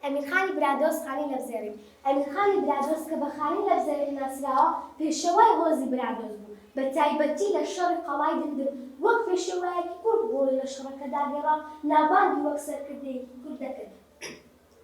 ئەمیرخانی برادۆست خانی لەبزێرین. ئەمیرخانی برادۆست کە بە خانی لەبزێرین ناسراوە پێشەوای هۆزی برادۆست بوو، بە تایبەتی لە شەڕی قەڵای دندر وەک پێشەوایەکی کورد بۆی لە شەڕەکەدا گەڕا ناوبانگی وەک سەرکردەیەکی کورد دەکرد.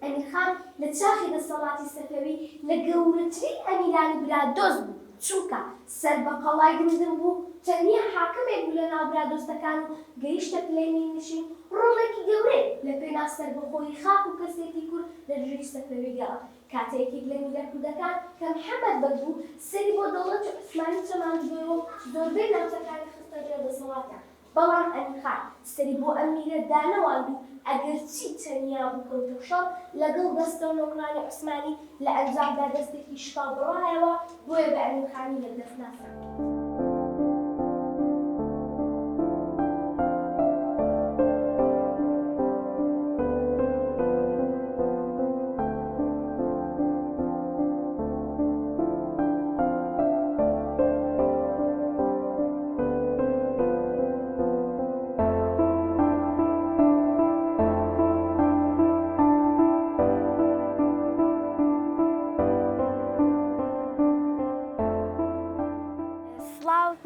ئەمیرخان لە چاخی دەسەڵاتی سەفەوی لە گەورەترین ئەمیرانی برادۆست بوو، چونکە سەر بە قەڵای دندر بوو، تەنیا حاکمێک بوو لە ناو برادۆستەکان و گەیشتە پلەی نشین ڕۆڵێکی گەورەی لە پێنا سەربەخۆیی خاک و کەسێتی کورد لە دژی سەفەوی گەڕا. کاتێکێک لە میلە کوردەکان کە محەممەد بەدبوو سەری بۆ دەوڵەتی عوسمانی چەماندبووەوە و زۆربەی ناوچەکانی خستە ژێر دەسەڵاتیان. بەڵام ئەمیرخان سەری بۆ ئەم میلە دانەواند و ئەگەر چی تەنیا بوو کەوتە شەڕ لەگەڵ دەستە و نۆکرانی عوسمانی لە ئەنجامدا دەستێکی شکاو بڕایەوە، بۆیە بە ئەمیرخانی لە دەست ناسرا.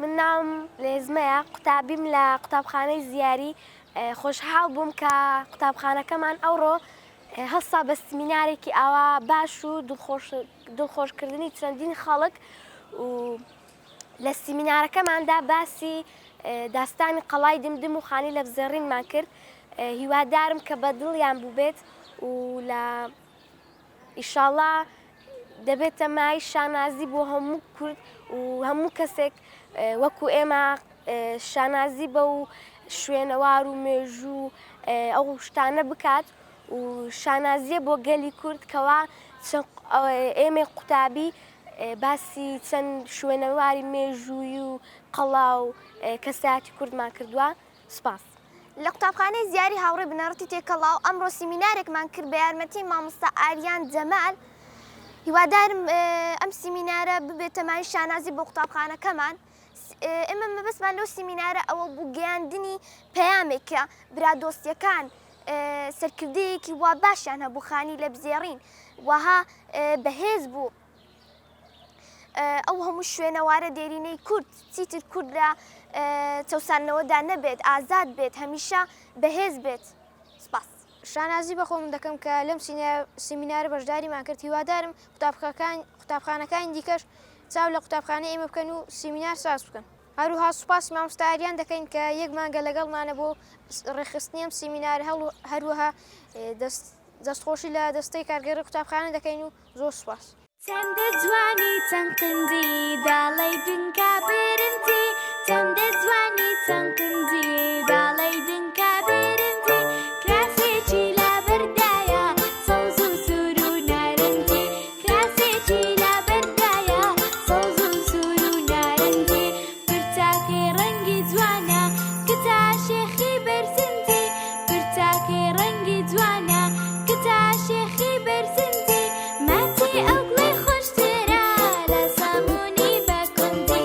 من ناوم لێزمەیە، قوتابیم لە قوتابخانەی زیاری. خۆشحاڵ بووم کە قوتابخانەکەمان ئەوڕۆ هەستا بە سمینارێکی ئاوا باش و دڵخۆشکردنی چەندین خەڵک و لە سمینارەکەماندا باسی داستانی قەڵای دمدم و خانی لەبزێڕینمان کرد. هیوادارم کە بە دڵیان بوو بێت و لە ئیشاڵڵا دەبێتە مای شانازی بۆ هەموو کورد و هەموو کەسێک وەکو ئێمە شانازی بە و شوێنەوار و مێژوو ئەو شتانە بکات و شانازیە بۆ گەلی کورد کەوا ئێمە قوتابی باسی چەند شوێنەواری مێژووی و قەڵا و کەسایەتی کوردمان کردووە. سوپاس. لە قوتابخانەی زیاری هاوڕێ بنەڕەتی تێکەڵاو ئەمڕۆ سیمینارێکمان کرد بە یارمەتی مامۆستا ئاریان جەمال. هیوادارم ئەم سیمینارە ببێتە مای شانازی بۆ قوتابخانەکەمان. ئێمە مەبەستمان لەو سیمینارە ئەوە بوو گەیاندنی پەیامێکە برادۆستیەکان سەرکردەیەکی وا باشیان هەبوو خانی لەبزێڕین، وەها بەهێز بوو ئەو هەموو شوێنەوارە دێرینەی کورد چیتر کورد لە چەوسانەوەدا نەبێت، ئازاد بێت، هەمیشە بەهێز بێت. سپاس. شانازی بەخۆم دەکەم کە لەم سیمینارە بەشداریمان کرد. هیوادارم قوتابخانەکانی دیکەش چاو لە قوتابخانەی ئێمە بکەن و سیمینار ساز بکەن. هەروها سوپاس مامۆستا ئاریان دەکەین کە یەک مانگە لەگەڵمانە بۆ ڕێخستنی ئەم سیمینار هەروەها دەستخۆشی لە دەستەی کارگەری قوتابخانە دەکەین و زۆر سوپاس. چەندە جوانی چەند قندی داڵی دنکا برنجی، چەندە جوانی چەند قندی داڵی دنکا برنجی، کراسێکی لابەردایە سەوز و سوور و نارنجی، کراسێکی لابەردایە سەوز و سوور و نارنجی، پرچاکەی ڕەنگی جوانە کتا شێخی بەرزنجی، پرچاکەی ڕەنگی جوانە کتا شێخی بەرزنجی، ماچی ئەو گوڵی خۆشترە لە سەمونی بەکوندی،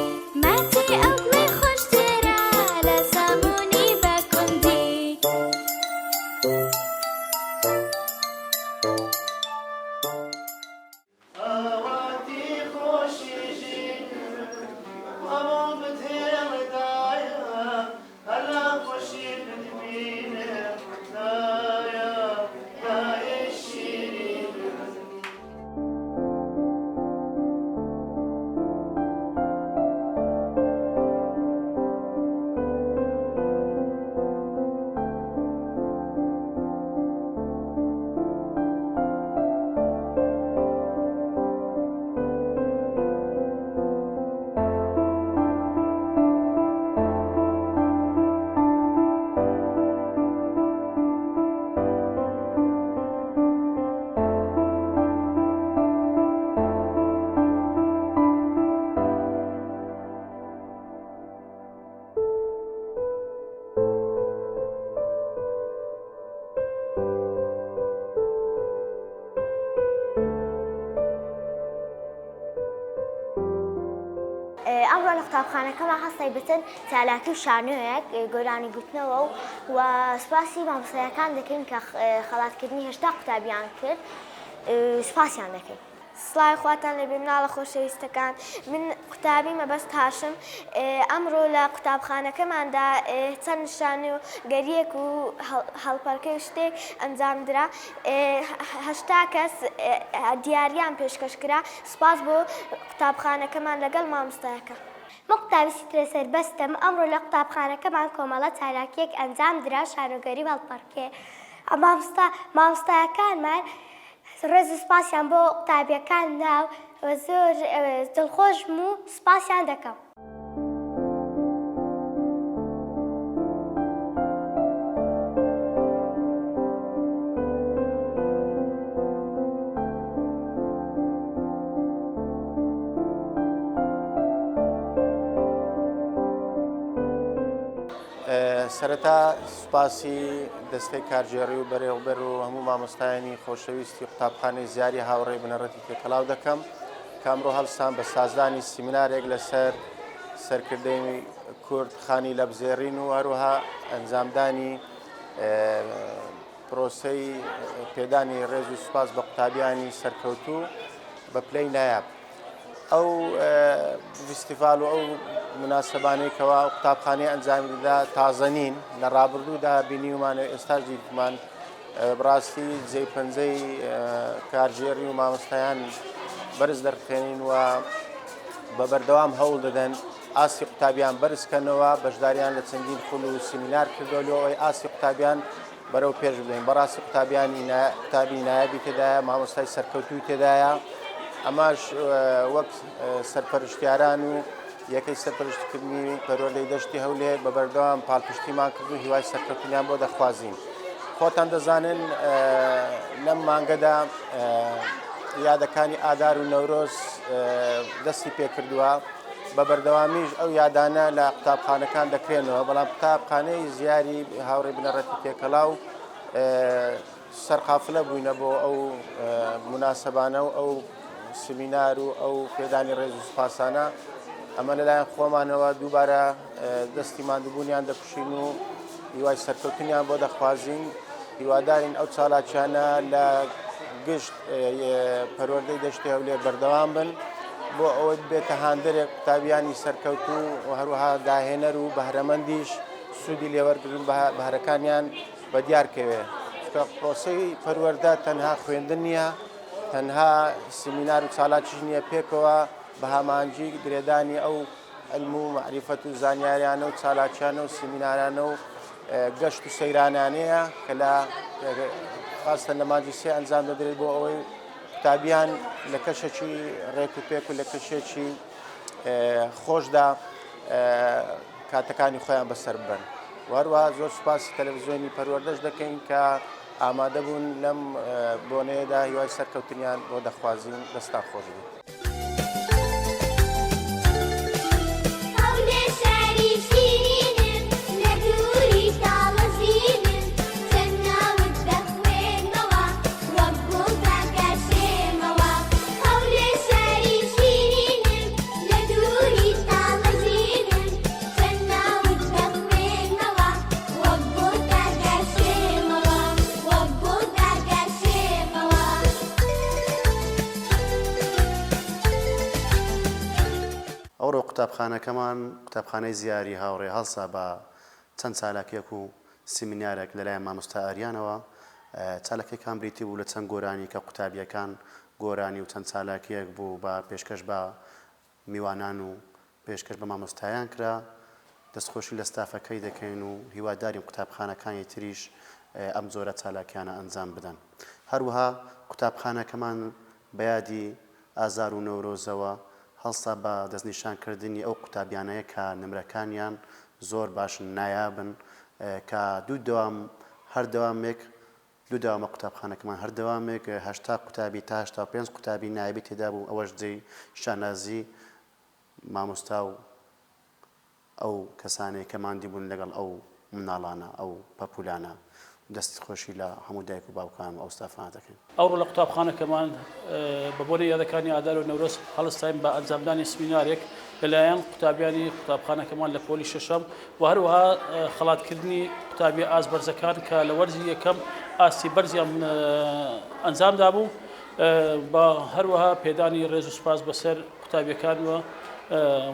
ئەمڕۆ لە قوتابخانەکەمان هەستایبەتەن چالاکی و شانۆیەک گۆرانی گوتنەوە و سوپاسی مامۆستایەکان دەکەین کە خەڵاتکردنی هێشتا قوتابیان کرد سوپاسیان دەکەین. سڵاوی خواتان لەبێ مناڵە خۆشەویستەکان، من قوتابی مەبەست هاشم. ئەمڕۆ لە قوتابخانەکەماندا چەند شانۆ و گەریەک و هەڵپەڕکەی شتێک ئەنجامدرا. 8 کەس دیارییان پێشکەشکرا. سوپاس بۆ قوتابخانەکەمان لەگەڵ مامۆستایەکە. من قوتابی سترە سەربەستم. ئەمڕۆ لە قوتابخانەکەمان کۆمەڵە چالاکیەک ئەنجامدرا شانۆگەری و هەڵپەڕکێ. مامۆستایەکانمان ڕێز و سپاسیان بۆ قوتابیەکان ناو زۆر دڵخۆشم و سپاسیان دەکەم. سەرەتا سوپاسی دەستەی کارژێڕی و بەڕێوەبەر و هەموو مامۆستایانی خۆشەویستی قوتابخانەی زیاری هاوڕێی بنەڕەتی تێکەڵاو دەکەم کە ئەمڕۆ هەڵسان بە سازدانی سیمینارێک لەسەر سەرکردەی کورد خانی لەبزێڕین و هەروەها ئەنجامدانی پرۆسەی پێدانی ڕێز و سوپاس بە قوتابیانی سەرکەوتوو بە پلەی نایاب. ئەو فیستیڤال و ئەو مناسەبانەیەکەوە قوتابخانەی ئەنجامیدا تازەنین لە ڕابردوودا بینیومانە ئێستاش دیتمان بڕاستی جێی پەنجەی کارژێڕی و مامۆستایان بەرز دەرخێنین و بە بەردەوام هەوڵ دەدەن ئاسی قوتابیان بەرزکەنەوە بەشداریان لە چەندین خول و سیمینار کردو لەوەی ئاسی قوتابیان بەرەو پێش بدەین. بەڕاستی قوتابی نایابی تێدایە، مامۆستای سەرکەوتووی تێدایە. ئەماش وەک سەرپەرشتیاران و یەکەی سەرپەرشتکردنی پەروەردەی دەشتی هەولێر بە بەردەوام پاڵپشتیمان کرد و هیوای سەرکەوتنیان بۆ دەخوازین. خۆتان دەزانن لەم مانگەدا یادەکانی ئادار و نەورۆز دەستی پێکردووە. بە بەردەوامیش ئەو یادانە لە قوتابخانەکان دەکرێنەوە، بەڵام قوتابخانەی زیاری هاوڕێی بنەڕەتی تێکەڵاو سەرقافلە بووینە بۆ ئەو مناسەبانە و ئەو سیمینار و ئەو پێدانی ڕێز و سوپاسانە. ئەمە لەلایەن خۆمانەوە دووبارە دەستی ماندووبوونیان دەکوشین و هیوای سەرکەوتنیان بۆ دەخوازین. هیوادارین ئەو چالاکیانە لە گشت پەروەردەی دەشتی هەولێر بەردەوام بن بۆ ئەوە بێتە هاندەرێک قوتابیانی سەرکەوتوو و هەروەها داهێنەر و بەهرەمەندیش سوودی لێوەرگرن بەهرەکانیان بە دیارکەوێ. پرۆسەی پەروەردە تەنها خوێندن نییە، تەنها سیمینار و چالاکیش نییە، پێکەوە بە هەمانجی درێدانی ئەو علم و معریفەت و زانیاریانە و چالاکیانە و سیمینارانە و گەشت و سەیرانانەیە کە لە خاستە لە مانجی سێ ئەنجام دەدرێت بۆ ئەوەی قوتابیان لە کەشێکی ڕێک و پێک و لە کەشێکی خۆشدا کاتەکانی خۆیان بەسەر بن. هەروەها زۆر سوپاسی تەلەڤیزیۆنی پەروەردەش دەکەین کە ئامادە بوون لەم بۆنەیەدا هیوای سەرکەوتنیان بۆ دەخوازین. دەستان خۆش بێت. قوتابخانەکەمان قوتابخانەی زیاری هاوڕێ هەڵسا بە چەند چالاکیەک و سیمینارێک لەلایەن مامۆستا ئاریانەوە. چالاکیەکان بریتی بوو لە چەند گۆرانی کە قوتابیەکان گۆرانی و چەند چالاکیەک بوو بە پێشکەش بە میوانان و پێشکەش بە مامۆستایان کرا. دەستخۆشی لە ستافەکەی دەکەین و هیوادارین قوتابخانەکانی تریش ئەم جۆرە چالاکیانە ئەنجام بدەن. هەروەها قوتابخانەکەمان بەیادی ئازار و نەورۆزەوە هەڵسا بە دەستنیشانکردنی ئەو قوتابیانەیە کە نمرەکانیان زۆر باشن نایابن کە هەردەوامێک قوتابخانەکەمان هەردەوامێک 80 قوتابی تا 85 قوتابی نایبی تێدا بوو. ئەوەش جێی شانازی مامۆستا و ئەو کەسانەی کە ماندی بوون لەگەڵ ئەو مناڵانە ئەو پەپولانە دەستخۆشی لە هەموو دایک و باوکان ئەو ستافانە دەکەین. ئەوڕۆ لە قوتابخانەکەمان بە بۆنەی یادەکانی ئادار و نەورۆز هەڵستاین بە ئەنجامدانی سمینارێک لەلایەن قوتابیانی قوتابخانەکەمان لە پۆلی شەشەم و هەروەها خەڵاتکردنی قوتابی ئازبەرزەکان کە لە وەرزی یەکەم ئاستی بەرزیان ئەنجامدا بوو بە هەروەها پێدانی ڕێز و سوپاس بەسەر قوتابیەکانەوە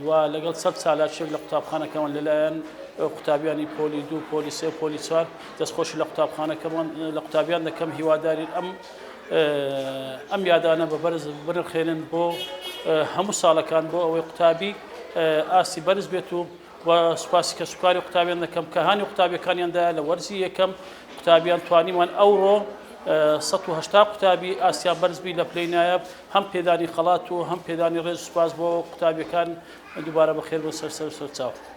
و لەگەڵ سەد سالاچێک لە قوتابخانەکەمان لەلایەن قوتابیانی پۆلی 2 پۆلی 3 پۆلی 4 دەستخۆشی لە قوتابخانەکەمان لە قوتابیان دەکەم هیواداری ئەم یادانە بە بەرز بنرخێنن بۆ هەموو ساڵەکان بۆ ئەوەی قوتابی ئاستی بەرز بێت و سوپاسی کە سوکاری قوتابیان دەکەم کە هانی قوتابیەکانیاندا لە وەرزی یەکەم قوتابیان توانیمان ئەوڕۆ 180 قوتابی ئاسیان بەرزبی لە پلەی نایب هەم پێدانی خەڵات و هەم پێدانی ڕێز و سوپاس بۆ قوتابیەکان دووبارە بەخێر بۆ سەرچاو.